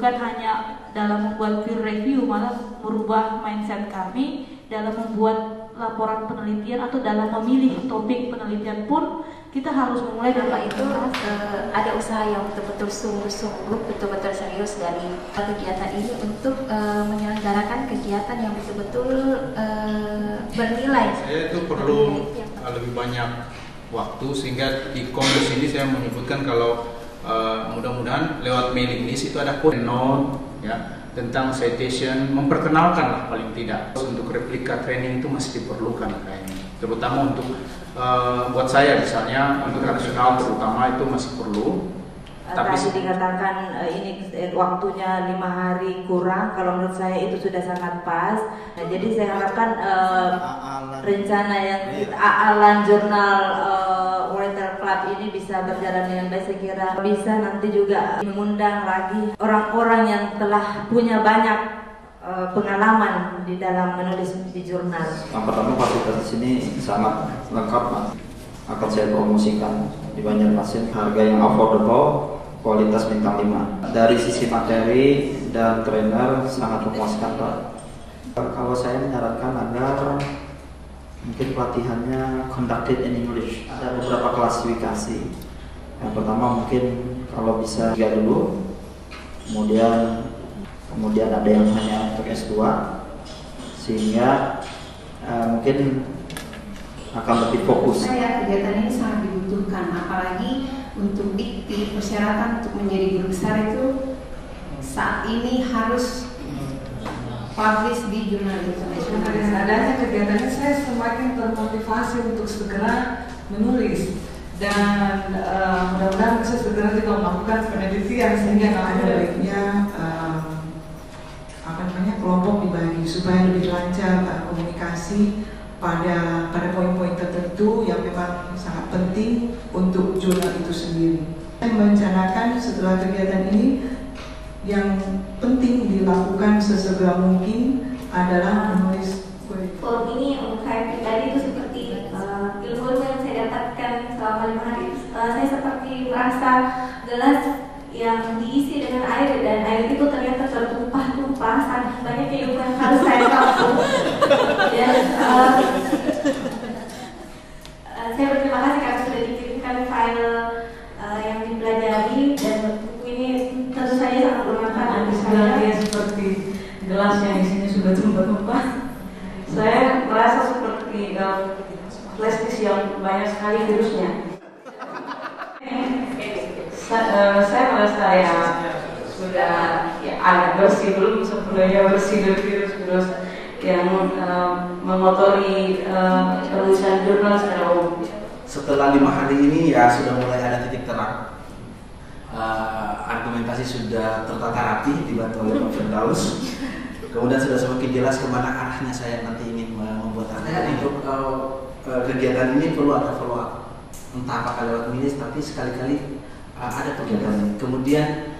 bukan hanya dalam membuat peer review, malah merubah mindset kami dalam membuat laporan penelitian atau dalam memilih topik penelitian pun kita harus memulai dari itu. Ada usaha yang betul-betul sungguh-sungguh, betul-betul serius dari kegiatan ini untuk menyelenggarakan kegiatan yang betul-betul bernilai. Saya itu perlu lebih banyak waktu, sehingga di kongres ini saya menyebutkan kalau mudah-mudahan lewat mailing list itu ada note ya tentang citation, memperkenalkan lah paling tidak. Untuk replika training itu masih diperlukan kayaknya, terutama untuk buat saya misalnya untuk nasional terutama itu masih perlu. Tapi dikatakan ini waktunya 5 hari kurang, kalau menurut saya itu sudah sangat pas. Nah, jadi saya harapkan rencana yang Aalan Jurnal Writer Club ini bisa berjalan dengan baik. Saya kira bisa nanti juga mengundang lagi orang-orang yang telah punya banyak pengalaman di dalam menulis di jurnal. Yang pertama, fasilitas di sini sangat lengkap, Mas. Akan saya promosikan di Banjarmasin, harga yang affordable, kualitas bintang 5. Dari sisi materi dan trainer sangat memuaskan, Pak. Kalau saya menyarankan agar mungkin pelatihannya conducted in English. Ada beberapa klasifikasi. Yang pertama mungkin kalau bisa 3 dulu, kemudian ada yang hanya untuk S2, sehingga mungkin akan lebih fokus. Kegiatan ini sangat dibutuhkan, apalagi untuk dikti persyaratan untuk menjadi guru besar itu saat ini harus publish di jurnal internasional. Dengan adanya kegiatan ini saya semakin termotivasi untuk segera menulis, dan mudah-mudahan bisa segera juga melakukan penelitian sehingga ada baiknya kelompok dibagi supaya lebih lancar komunikasi pada poin-poin tertentu yang memang sangat penting untuk jurnal itu sendiri. Saya merencanakan setelah kegiatan ini yang penting dilakukan sesegera mungkin adalah menulis kue. Forum ini untuk saya pribadi itu seperti ilmu yang saya dapatkan selama 5 hari. Saya seperti merasa gelas yang diisi dengan air, dan air itu ternyata tertumpah-tumpah, sangat banyak kehidupan yang harus saya tampung. Saya berterima kasih karena sudah dikirimkan file yang dipelajari, dan buku ini tentu saja sangat bermanfaat bagi saya. Dia seperti gelas yang isinya sudah tumpah-tumpah. Saya merasa seperti flash disk yang banyak sekali virusnya. Saya merasa ya sudah agak bersih, belum sepenuhnya bersih dari virus-virus yang mengotori penulisan jurnal secara umum. Setelah 5 hari ini ya sudah mulai ada titik terang. Argumentasi sudah tertata rapi dibantu oleh Pak Firdaus. Kemudian sudah semakin jelas kemana arahnya saya nanti ingin membuat artikel. Untuk kegiatan ini perlu ada follow up, entah apakah lewat milis, tapi sekali-kali ada kegiatan. Kemudian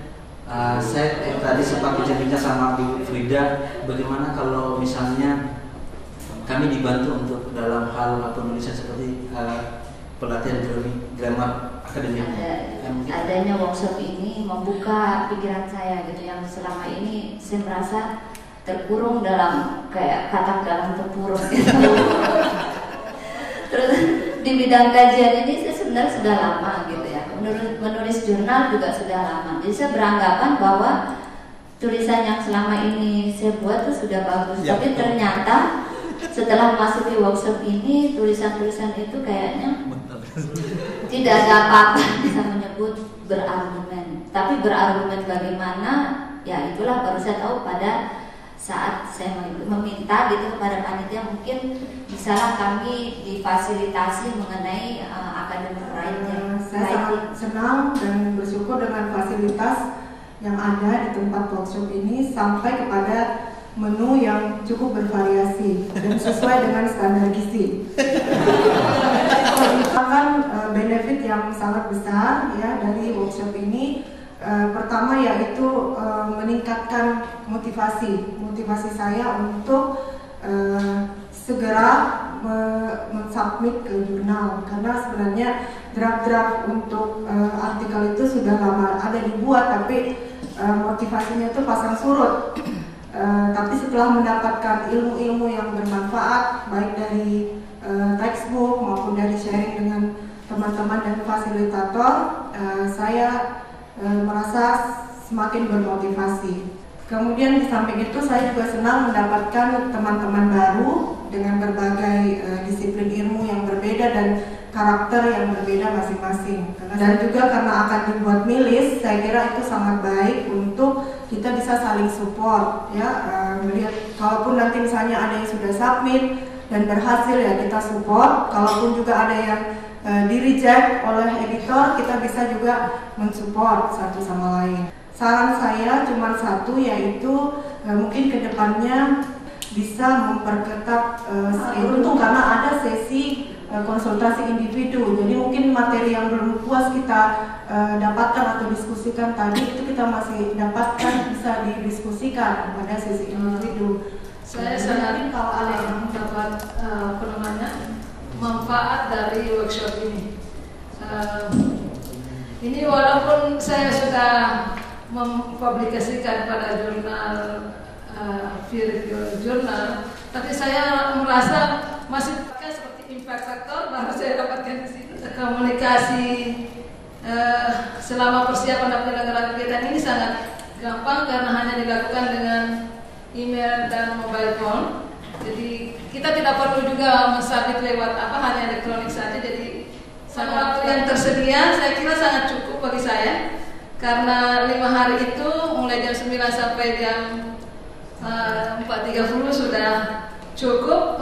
saya tadi sempat bincang-bincang sama Bu Frida, bagaimana kalau misalnya kami dibantu untuk dalam hal penulisan seperti pelatihan grammar akademik. Adanya workshop ini membuka pikiran saya gitu, yang selama ini saya merasa terkurung dalam kayak katak dalam tempurung gitu. Terus di bidang kajian ini saya sebenarnya sudah lama gitu ya, menulis jurnal juga sudah lama. Jadi saya beranggapan bahwa tulisan yang selama ini saya buat itu sudah bagus, tapi ternyata setelah memasuki workshop ini tulisan-tulisan itu kayaknya tidak ada apa-apa bisa menyebut berargumen. Tapi berargumen bagaimana, ya itulah baru saya tahu pada saat saya meminta gitu kepada panitia, mungkin misalnya kami difasilitasi mengenai academic writing. Saya sangat senang dan bersyukur dengan fasilitas yang ada di tempat workshop ini, sampai kepada menu yang cukup bervariasi dan sesuai dengan standar gizi. Merupakan benefit yang sangat besar ya dari workshop ini. Pertama yaitu meningkatkan motivasi saya untuk segera mensubmit ke jurnal, karena sebenarnya draft-draft untuk artikel itu sudah lama ada dibuat, tapi motivasinya itu pasang surut. Tapi setelah mendapatkan ilmu-ilmu yang bermanfaat baik dari textbook maupun dari sharing dengan teman-teman dan fasilitator, saya merasa semakin bermotivasi. Kemudian di samping itu saya juga senang mendapatkan teman-teman baru dengan berbagai disiplin ilmu yang berbeda dan karakter yang berbeda masing-masing. Dan juga karena akan dibuat milis, saya kira itu sangat baik untuk kita bisa saling support, ya. Melihat kalaupun nanti misalnya ada yang sudah submit dan berhasil, ya kita support. Kalaupun juga ada yang di-reject oleh editor, kita bisa juga mensupport satu sama lain. Saran saya cuma satu, yaitu mungkin kedepannya bisa memperketat itu karena ada sesi konsultasi individu. Jadi mungkin materi yang belum puas kita dapatkan atau diskusikan tadi itu kita masih dapatkan, bisa didiskusikan pada sesi individu. Saya sangat kalau ada yang mendapat manfaat dari workshop ini. Ini walaupun saya sudah mempublikasikan pada jurnal peer review jurnal, tapi saya merasa masih seperti impact factor baru saya dapatkan di sini. Komunikasi selama persiapan dan penyelenggaraan kegiatan ini sangat gampang karena hanya dilakukan dengan email dan mobile phone. Jadi kita tidak perlu juga mensubmit lewat hanya elektronik saja. Jadi waktu yang tersedia saya kira sangat cukup bagi saya. Karena 5 hari itu mulai jam 9 sampai jam 4.30 sudah cukup,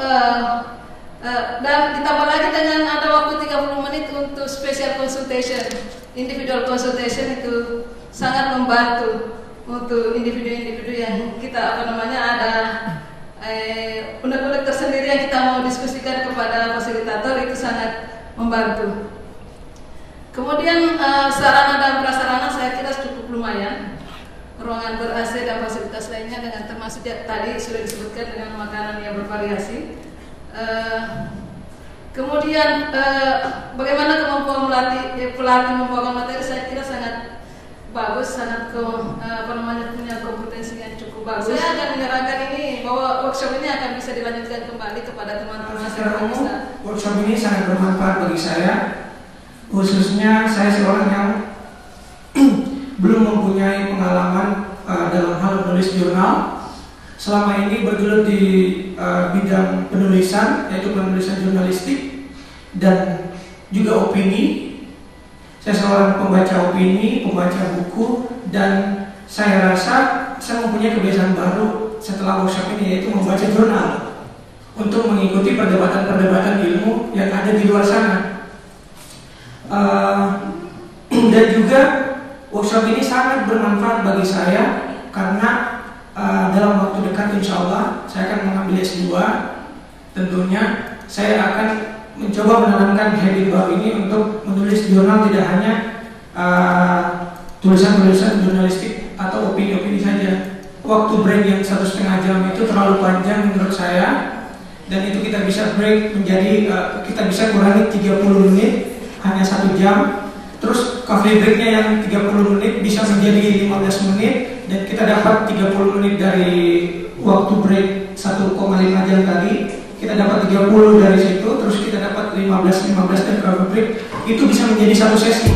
dan ditambah lagi dengan ada waktu 30 menit untuk special consultation, individual consultation, itu sangat membantu untuk individu-individu yang kita ada unek-unek tersendiri yang kita mau diskusikan kepada fasilitator, itu sangat membantu. Kemudian sarana dan prasarana saya kira cukup lumayan. Ruangan ber-AC dan fasilitas lainnya dengan termasuk tadi sudah disebutkan dengan makanan yang bervariasi. Kemudian bagaimana kemampuan pelatih membawakan materi, saya kira sangat bagus, sangat punya kompetensi yang cukup bagus. Saya akan menyerahkan ini bahwa workshop ini akan bisa dilanjutkan kembali kepada teman-teman. Secara umum, workshop ini sangat bermanfaat bagi saya. Khususnya saya seorang yang belum mempunyai pengalaman dalam hal menulis jurnal. Selama ini bergelut di bidang penulisan, yaitu penulisan jurnalistik dan juga opini. Saya seorang pembaca opini, pembaca buku, dan saya rasa saya mempunyai kebiasaan baru setelah workshop ini, yaitu membaca jurnal untuk mengikuti perdebatan-perdebatan ilmu yang ada di luar sana. Dan juga workshop ini sangat bermanfaat bagi saya karena dalam waktu dekat insya Allah saya akan mengambil S2. Tentunya saya akan mencoba menanamkan habit baru ini untuk menulis jurnal, tidak hanya tulisan-tulisan jurnalistik atau opini-opini saja. Waktu break yang 1,5 jam itu terlalu panjang menurut saya, dan itu kita bisa break menjadi kita bisa kurangi 30 menit, hanya 1 jam. Terus coffee breaknya yang 30 menit bisa menjadi 15 menit, dan kita dapat 30 menit dari waktu break 1,5 jam tadi, kita dapat 30 dari situ, terus kita dapat 15 dan coffee break, itu bisa menjadi 1 sesi.